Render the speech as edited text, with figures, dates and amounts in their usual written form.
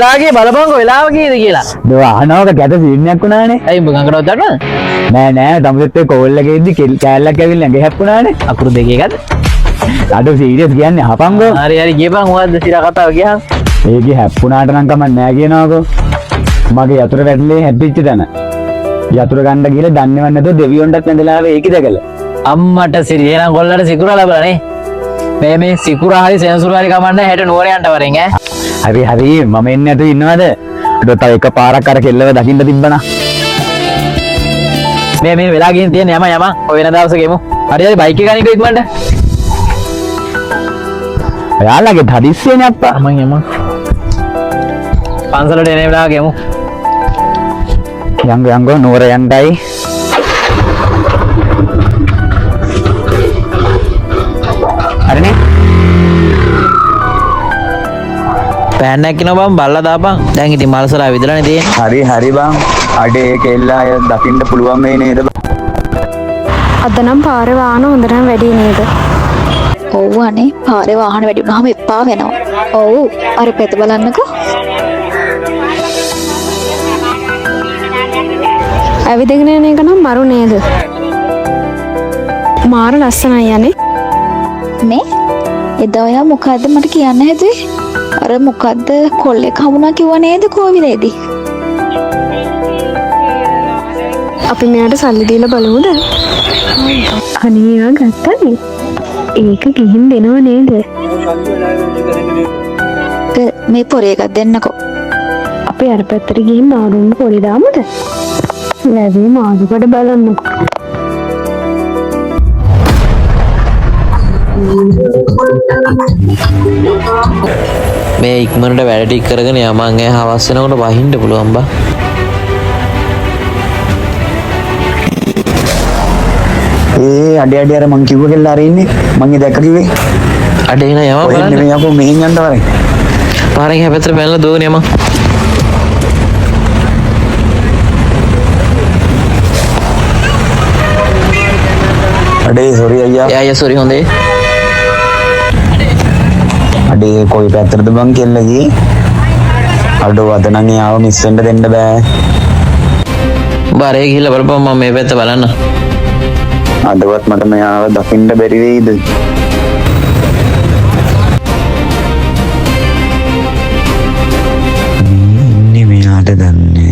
වෙලා ගියේ බලපංකෝ වෙලාව කීයද කියලා. අහනවක ගැට සීන්නයක් වුණානේ. ඇයි උඹ ගඟටවත් දන්නවද? නෑ තමසෙත් කෝල් එකේදී කෑල්ලක් ඇවිල්ලා ඇඟ හැප්පුණානේ. අකුරු දෙකේ ගත්ත. අඩෝ සීරියස් කියන්නේ අහපංකෝ. හරි ගියපන් මොකද්ද සිරා කතාව ගියහම. ඒකේ හැප්පුණාට නම් කමක් නෑ කියනවාකෝ. මගේ යතුර වැටලේ හැප්පිච්ච තැන. යතුර ගන්න ගිහලා දන්නේවත් නැතුව දෙවියොන්ටත් ඇඳලා ආවේ ඒකද දැකලා. අම්මට සිරි එහෙනම් ගොල්ලන්ට සිකුරා ලැබලා නේ. මේ සිකුරා හරි සෙන්සුරා හරි කමන්නේ හෙට නුවරයන්ට වරෙන් ඈ. හරි මම එන්නේ නැතුව ඉන්නවද? අඩෝ තව එක පාරක් අර කෙල්ලව දකින්න තිබ්බනා. මේ වෙලා ගින් තියෙන යම ඔය වෙන දවසක ගෙමු. හරි බයික් එක ගනිකෝ ඉක්මනට. ඔයාලගේ හදිස්සියනේ අප්පා. යම. පන්සලට එන වෙලාව ගෙමු. යංගෝ නුවර යන්නයි. හරිනේ. පෑන්නක් කිනව බං බල්ලා දාපන්. දැන් ඉතින් මල්සලා විදලානේ තියෙන්නේ. හරි බං. අඩේ ඒක එල්ලා අය දකින්න පුළුවන් වෙයි නේද? අද නම් පාරේ වාහන හොඳටම වැඩි නේද? ඔව් අනේ පාරේ වාහන වැඩි වුණාම එපා වෙනවා. ඔව් අර පෙත බලන්නකෝ. ඇවිදගෙන යන එක නම් මරු නේද? මාර ලස්සනයි යන්නේ. මේ එදා ඔයා මොකද්ද මට කියන්න හැදුවේ? අර මොකද්ද කොල්ලෙක් හමුණා කිව්ව නේද කෝවිලේදී? අපි මෙයාට සල්ලි දීලා බලමුද? අනේ යා ගත්තනේ. ඒක ගිහින් දෙනව නේද? මේ පොරේ එකක් දෙන්නකෝ. අපි අර පැත්තට ගිහින් මාරුන්න පොඩි දාමුද? ලැබී මාරුකට බලන්නකෝ. මේ ඉක්මනට වැඩ ටික කරගෙන යමන් ඈ හවස් වෙනකොට වහින්න පුළුවන් බා. අඩේ අර මං කිව්ව කෙල්ල අර ඉන්නේ. මං ඒ දැක්ක කිව්වේ. අඩේ නා යමන් බලන්න. මේ යකෝ මෙහෙන් යන්න වරේ. පාරෙන් හැපැත්තට බැලලා දුවගෙන යමන්. අඩේ සෝරි අයියා. අයියා සෝරි හොඳේ. අඩේ කොයි පැත්තටද බං කෙල්ල ගියේ? අඩෝ අද නම් යාව මිස් වෙන්න දෙන්න බෑ. බාරේ ගිහිල්ලා බලපන් මම මේ පැත්ත බලන්න. අදවත් මට මෙයාව දකින්න බැරි වෙයිද? ඉන්නේ මෙයාට දන්නේ.